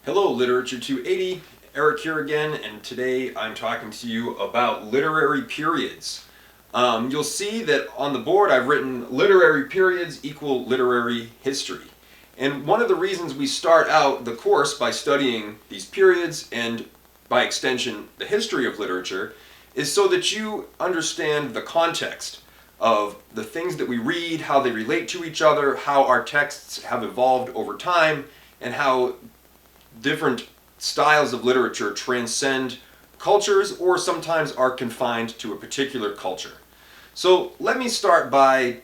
Hello, Literature 280, Eric here again, and today I'm talking to you about literary periods. You'll see that on the board I've written literary periods equal literary history. And one of the reasons we start out the course by studying these periods and by extension the history of literature is so that you understand the context of the things that we read, how they relate to each other, how our texts have evolved over time, and how different styles of literature transcend cultures or sometimes are confined to a particular culture. So let me start by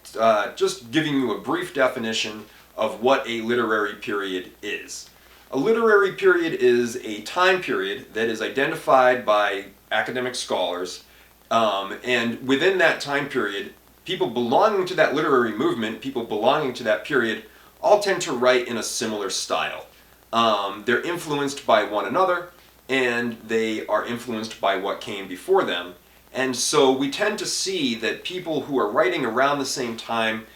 just giving you a brief definition of what a literary period is. A literary period is a time period that is identified by academic scholars, and within that time period, people belonging to that literary movement, people belonging to that period, all tend to write in a similar style. They're influenced by one another, and they are influenced by what came before them. And so we tend to see that people who are writing around the same time,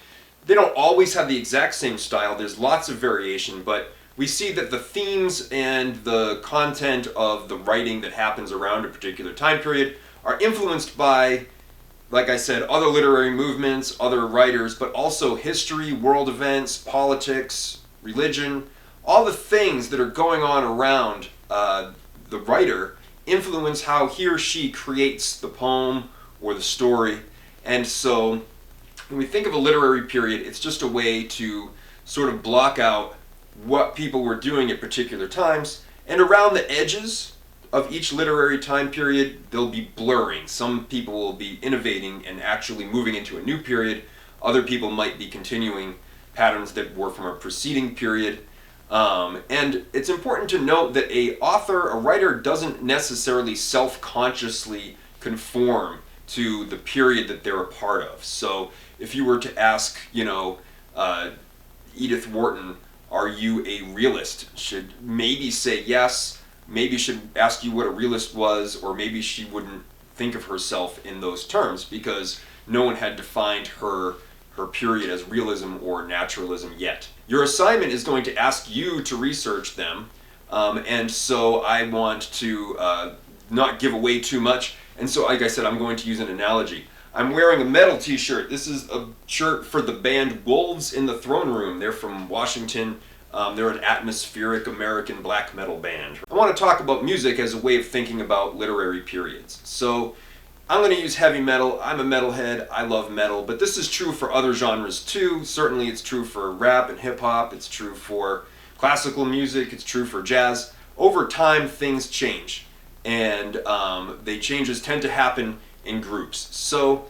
they don't always have the exact same style. There's lots of variation, but we see that the themes and the content of the writing that happens around a particular time period are influenced by, like I said, other literary movements, other writers, but also history, world events, politics, religion. All the things that are going on around the writer influence how he or she creates the poem or the story. And so when we think of a literary period, it's just a way to sort of block out what people were doing at particular times. And around the edges of each literary time period, they'll be blurring. Some people will be innovating and actually moving into a new period. Other people might be continuing patterns that were from a preceding period. And it's important to note that a writer doesn't necessarily self-consciously conform to the period that they're a part of. So if you were to ask, Edith Wharton, are you a realist? Should maybe say yes, maybe should ask you what a realist was, or maybe she wouldn't think of herself in those terms because no one had defined her period as realism or naturalism yet. Your assignment is going to ask you to research them, and so I want to not give away too much, and so like I said, I'm going to use an analogy. I'm wearing a metal t-shirt. This is a shirt for the band Wolves in the Throne Room. They're from Washington. They're an atmospheric American black metal band. I want to talk about music as a way of thinking about literary periods. So I'm going to use heavy metal. I'm a metalhead. I love metal, but this is true for other genres too. Certainly it's true for rap and hip hop. It's true for classical music. It's true for jazz. Over time, things change, and changes tend to happen in groups. So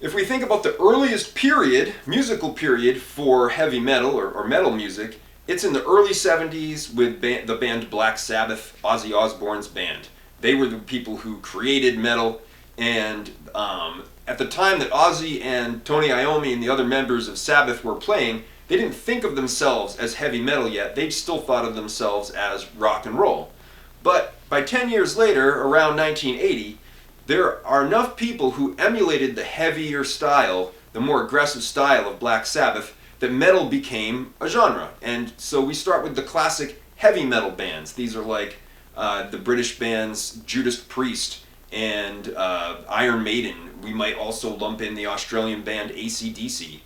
if we think about the earliest period, musical period for heavy metal or metal music, it's in the early 70s with the band Black Sabbath, Ozzy Osbourne's band. They were the people who created metal, and at the time that Ozzy and Tony Iommi and the other members of Sabbath were playing, they didn't think of themselves as heavy metal yet. They still thought of themselves as rock and roll. But by 10 years later, around 1980, there are enough people who emulated the heavier style, the more aggressive style of Black Sabbath, that metal became a genre. And so we start with the classic heavy metal bands. These are like the British bands Judas Priest and Iron Maiden. We might also lump in the Australian band AC/DC.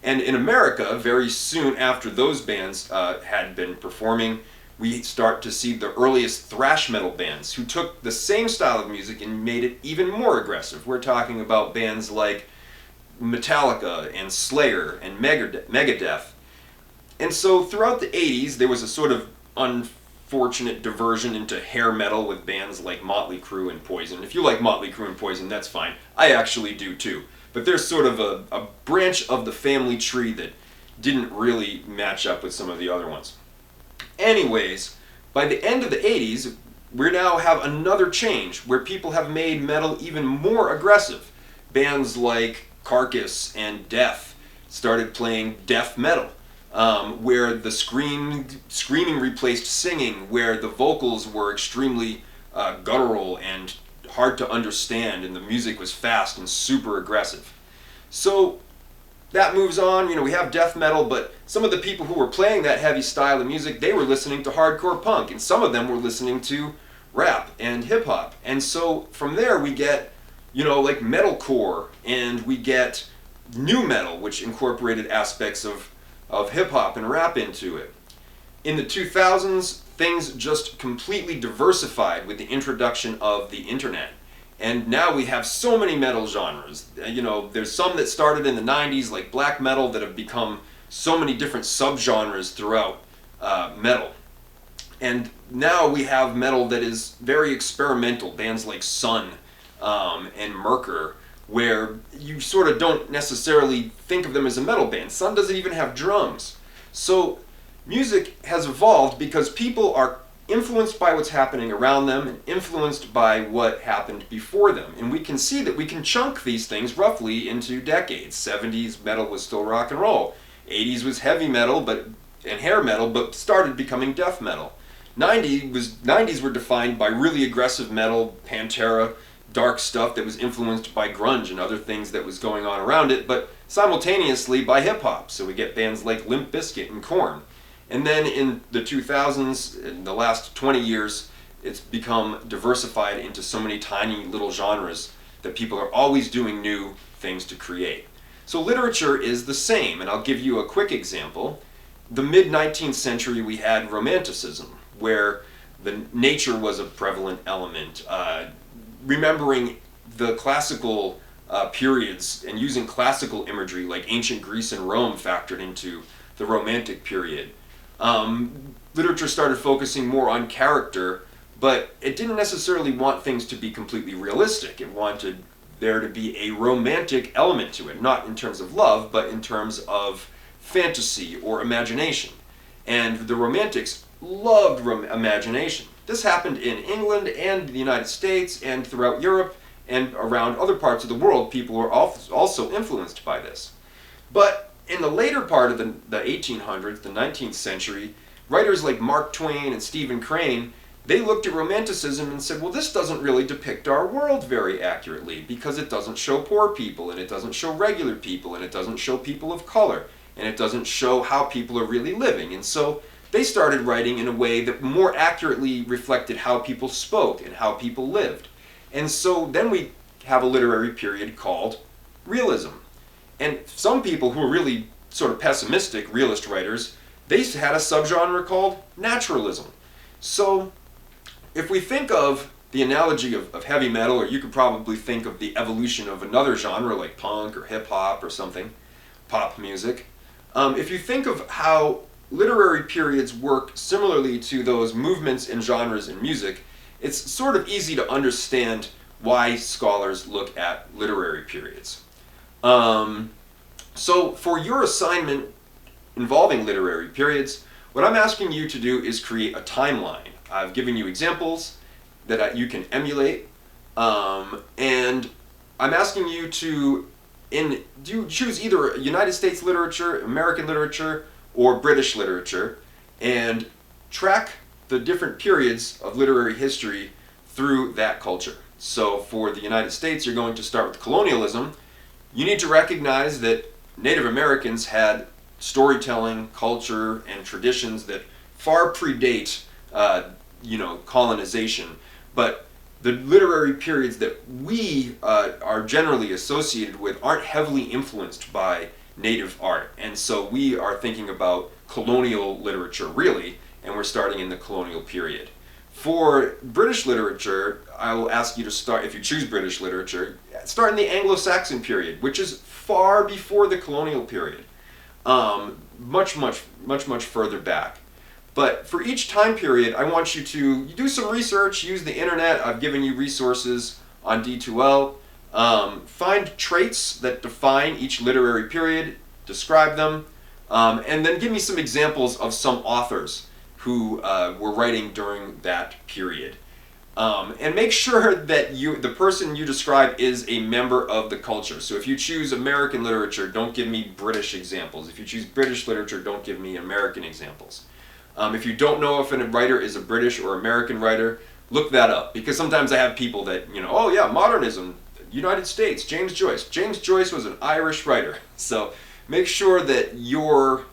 And in America, very soon after those bands had been performing, we start to see the earliest thrash metal bands who took the same style of music and made it even more aggressive. We're talking about bands like Metallica and Slayer and Megadeth. And so throughout the 80s, there was a sort of unfortunate diversion into hair metal with bands like Motley Crue and Poison. If you like Motley Crue and Poison, that's fine. I actually do too. But there's sort of a branch of the family tree that didn't really match up with some of the other ones. Anyways, by the end of the 80s, we now have another change where people have made metal even more aggressive. Bands like Carcass and Death started playing death metal, where the screaming replaced singing, where the vocals were extremely guttural and hard to understand, and the music was fast and super aggressive. So that moves on. We have death metal, but some of the people who were playing that heavy style of music, they were listening to hardcore punk, and some of them were listening to rap and hip hop. And so from there we get, like metalcore, and we get new metal, which incorporated aspects of hip hop and rap into it. In the 2000s, things just completely diversified with the introduction of the internet. And now we have so many metal genres. There's some that started in the 90s, like black metal, that have become so many different subgenres throughout metal. And now we have metal that is very experimental, bands like Sun and Merker, where you sort of don't necessarily think of them as a metal band. Sun doesn't even have drums. So music has evolved because people are influenced by what's happening around them and influenced by what happened before them. And we can see that we can chunk these things roughly into decades. 70s metal was still rock and roll. 80s was heavy metal and hair metal, but started becoming death metal. 90s were defined by really aggressive metal, Pantera, dark stuff that was influenced by grunge and other things that was going on around it, but simultaneously by hip hop. So we get bands like Limp Bizkit and Korn. And then in the 2000s, in the last 20 years, it's become diversified into so many tiny little genres that people are always doing new things to create. So literature is the same, and I'll give you a quick example. The mid-19th century we had Romanticism, where the nature was a prevalent element. Remembering the classical periods and using classical imagery like ancient Greece and Rome factored into the Romantic period. Literature started focusing more on character, but it didn't necessarily want things to be completely realistic. It wanted there to be a romantic element to it, not in terms of love, but in terms of fantasy or imagination. And the Romantics loved imagination. This happened in England and the United States and throughout Europe and around other parts of the world. People were also influenced by this. But in the later part of the 1800s, the 19th century, writers like Mark Twain and Stephen Crane, they looked at Romanticism and said, well, this doesn't really depict our world very accurately because it doesn't show poor people, and it doesn't show regular people, and it doesn't show people of color, and it doesn't show how people are really living. And so they started writing in a way that more accurately reflected how people spoke and how people lived. And so then we have a literary period called realism. And some people who are really sort of pessimistic, realist writers, they had a subgenre called naturalism. So if we think of the analogy of heavy metal, or you could probably think of the evolution of another genre like punk or hip hop or something, pop music. If you think of how literary periods work similarly to those movements and genres in music, it's sort of easy to understand why scholars look at literary periods. So for your assignment involving literary periods, what I'm asking you to do is create a timeline. I've given you examples that you can emulate, and I'm asking you to choose either United States literature, American literature, or British literature, and track the different periods of literary history through that culture. So for the United States, you're going to start with colonialism. You need to recognize that Native Americans had storytelling, culture, and traditions that far predate colonization, but the literary periods that we are generally associated with aren't heavily influenced by native art. And so we are thinking about colonial literature, really, and we're starting in the colonial period. For British literature, I will ask you to start, if you choose British literature, start in the Anglo-Saxon period, which is far before the colonial period. Much further back. But for each time period, I want you to do some research, use the internet. I've given you resources on D2L. Find traits that define each literary period, describe them, and then give me some examples of some authors who were writing during that period. And make sure that the person you describe is a member of the culture. So if you choose American literature, don't give me British examples. If you choose British literature, don't give me American examples. If you don't know if a writer is a British or American writer, look that up. Because sometimes I have people that, oh yeah, modernism, United States, James Joyce. James Joyce was an Irish writer. So make sure that the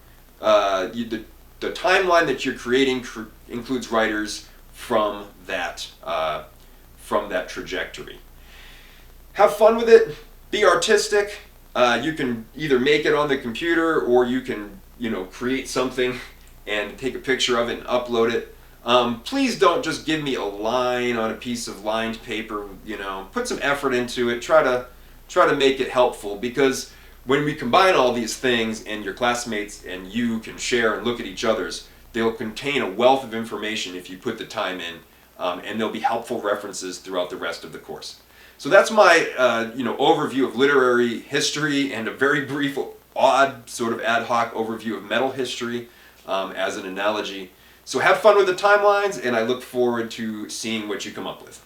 timeline that you're creating includes writers from that trajectory. Have fun with it. Be artistic. You can either make it on the computer, or you can create something and take a picture of it and upload it. Please don't just give me a line on a piece of lined paper. Put some effort into it. Try to make it helpful, because when we combine all these things and your classmates and you can share and look at each other's, they'll contain a wealth of information if you put the time in, and there'll be helpful references throughout the rest of the course. So that's my overview of literary history, and a very brief, odd, sort of ad hoc overview of metal history as an analogy. So have fun with the timelines, and I look forward to seeing what you come up with.